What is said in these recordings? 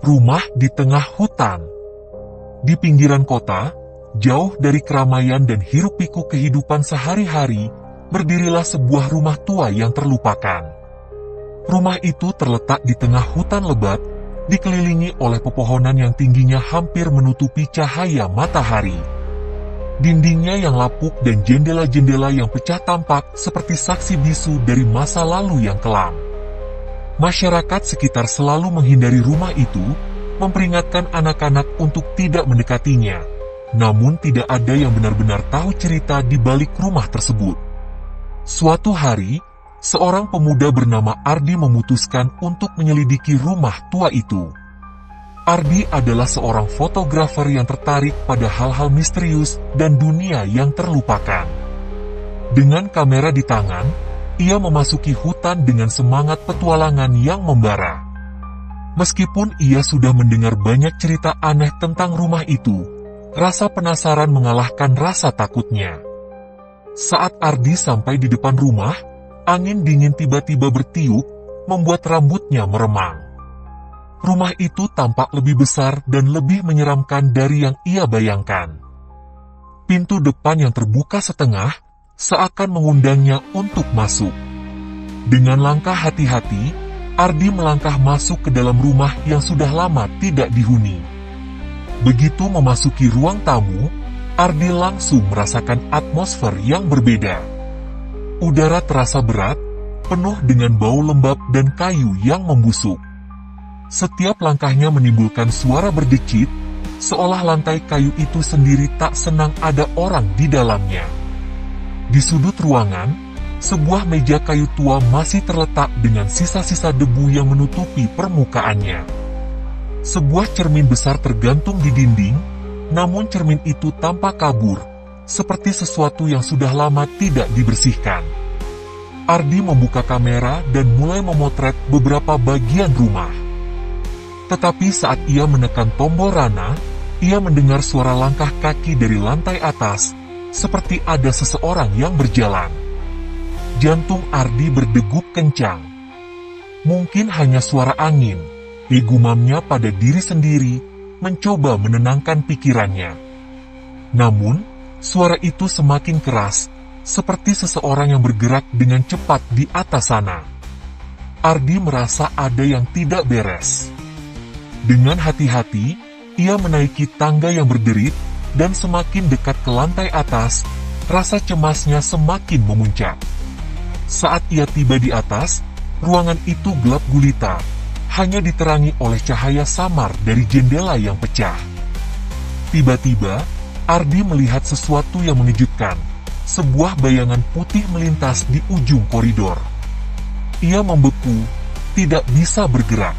Rumah di tengah hutan. Di pinggiran kota, jauh dari keramaian dan hiruk-pikuk kehidupan sehari-hari, berdirilah sebuah rumah tua yang terlupakan. Rumah itu terletak di tengah hutan lebat, dikelilingi oleh pepohonan yang tingginya hampir menutupi cahaya matahari. Dindingnya yang lapuk dan jendela-jendela yang pecah tampak seperti saksi bisu dari masa lalu yang kelam. Masyarakat sekitar selalu menghindari rumah itu, memperingatkan anak-anak untuk tidak mendekatinya. Namun tidak ada yang benar-benar tahu cerita di balik rumah tersebut. Suatu hari, seorang pemuda bernama Ardi memutuskan untuk menyelidiki rumah tua itu. Ardi adalah seorang fotografer yang tertarik pada hal-hal misterius dan dunia yang terlupakan. Dengan kamera di tangan, ia memasuki hutan dengan semangat petualangan yang membara. Meskipun ia sudah mendengar banyak cerita aneh tentang rumah itu, rasa penasaran mengalahkan rasa takutnya. Saat Ardi sampai di depan rumah, angin dingin tiba-tiba bertiup, membuat rambutnya meremang. Rumah itu tampak lebih besar dan lebih menyeramkan dari yang ia bayangkan. Pintu depan yang terbuka setengah, seakan mengundangnya untuk masuk. Dengan langkah hati-hati, Ardi melangkah masuk ke dalam rumah yang sudah lama tidak dihuni. Begitu memasuki ruang tamu, Ardi langsung merasakan atmosfer yang berbeda. Udara terasa berat, penuh dengan bau lembab dan kayu yang membusuk. Setiap langkahnya menimbulkan suara berdecit, seolah lantai kayu itu sendiri tak senang ada orang di dalamnya. Di sudut ruangan, sebuah meja kayu tua masih terletak dengan sisa-sisa debu yang menutupi permukaannya. Sebuah cermin besar tergantung di dinding, namun cermin itu tampak kabur, seperti sesuatu yang sudah lama tidak dibersihkan. Ardi membuka kamera dan mulai memotret beberapa bagian rumah. Tetapi saat ia menekan tombol rana, ia mendengar suara langkah kaki dari lantai atas, seperti ada seseorang yang berjalan. Jantung Ardi berdegup kencang. Mungkin hanya suara angin, gumamnya pada diri sendiri, mencoba menenangkan pikirannya. Namun, suara itu semakin keras, seperti seseorang yang bergerak dengan cepat di atas sana. Ardi merasa ada yang tidak beres. Dengan hati-hati, ia menaiki tangga yang berderit, dan semakin dekat ke lantai atas, rasa cemasnya semakin memuncak. Saat ia tiba di atas, ruangan itu gelap gulita, hanya diterangi oleh cahaya samar dari jendela yang pecah. Tiba-tiba, Ardi melihat sesuatu yang mengejutkan, sebuah bayangan putih melintas di ujung koridor. Ia membeku, tidak bisa bergerak.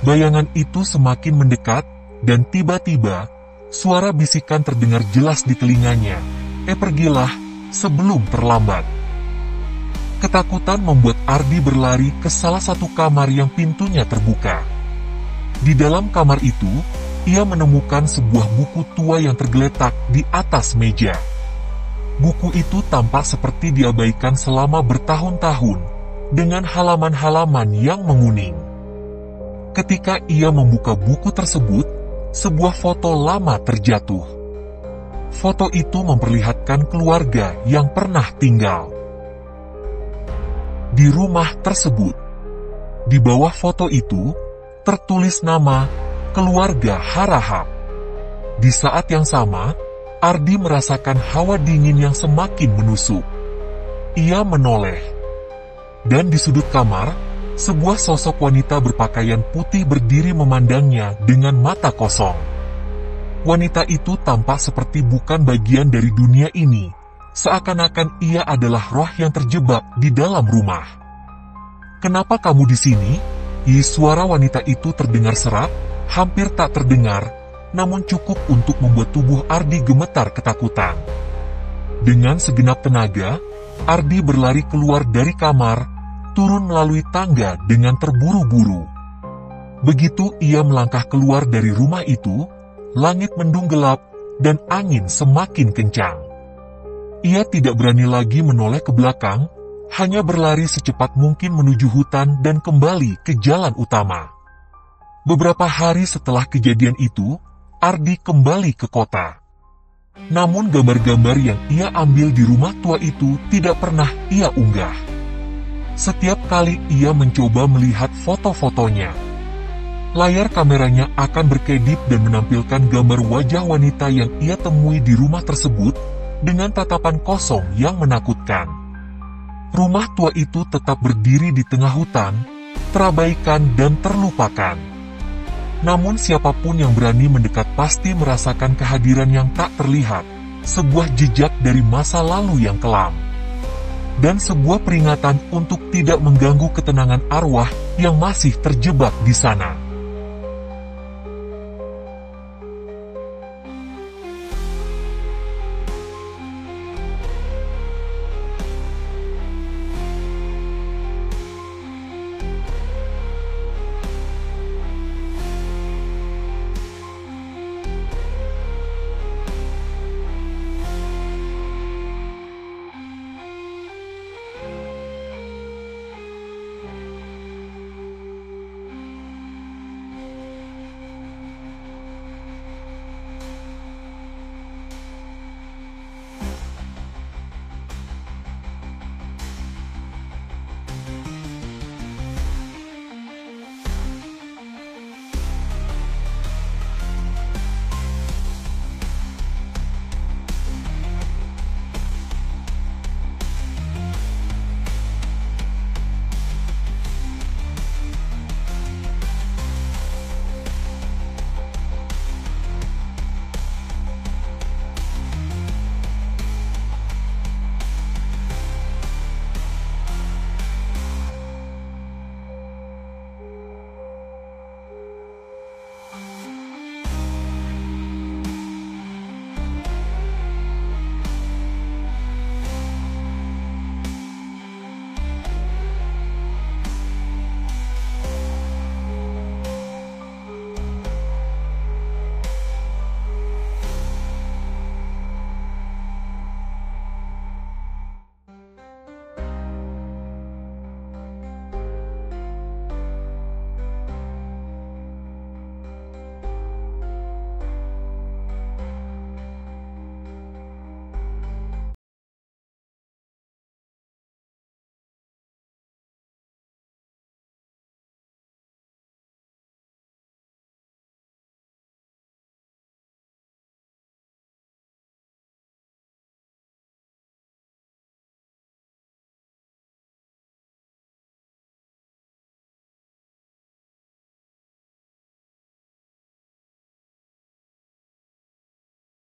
Bayangan itu semakin mendekat, dan tiba-tiba, suara bisikan terdengar jelas di telinganya, pergilah, sebelum terlambat." Ketakutan membuat Ardi berlari ke salah satu kamar yang pintunya terbuka. Di dalam kamar itu, ia menemukan sebuah buku tua yang tergeletak di atas meja. Buku itu tampak seperti diabaikan selama bertahun-tahun, dengan halaman-halaman yang menguning. Ketika ia membuka buku tersebut, sebuah foto lama terjatuh. Foto itu memperlihatkan keluarga yang pernah tinggal di rumah tersebut. Di bawah foto itu, tertulis nama keluarga Harahap. Di saat yang sama, Ardi merasakan hawa dingin yang semakin menusuk. Ia menoleh. Dan di sudut kamar, sebuah sosok wanita berpakaian putih berdiri memandangnya dengan mata kosong. Wanita itu tampak seperti bukan bagian dari dunia ini, seakan-akan ia adalah roh yang terjebak di dalam rumah. "Kenapa kamu di sini?" Suara wanita itu terdengar serak, hampir tak terdengar, namun cukup untuk membuat tubuh Ardi gemetar ketakutan. Dengan segenap tenaga, Ardi berlari keluar dari kamar, turun melalui tangga dengan terburu-buru. Begitu ia melangkah keluar dari rumah itu, langit mendung gelap, dan angin semakin kencang. Ia tidak berani lagi menoleh ke belakang, hanya berlari secepat mungkin menuju hutan dan kembali ke jalan utama. Beberapa hari setelah kejadian itu, Ardi kembali ke kota. Namun gambar-gambar yang ia ambil di rumah tua itu tidak pernah ia unggah. Setiap kali ia mencoba melihat foto-fotonya, layar kameranya akan berkedip dan menampilkan gambar wajah wanita yang ia temui di rumah tersebut dengan tatapan kosong yang menakutkan. Rumah tua itu tetap berdiri di tengah hutan, terabaikan dan terlupakan. Namun siapapun yang berani mendekat pasti merasakan kehadiran yang tak terlihat, sebuah jejak dari masa lalu yang kelam. Dan sebuah peringatan untuk tidak mengganggu ketenangan arwah yang masih terjebak di sana.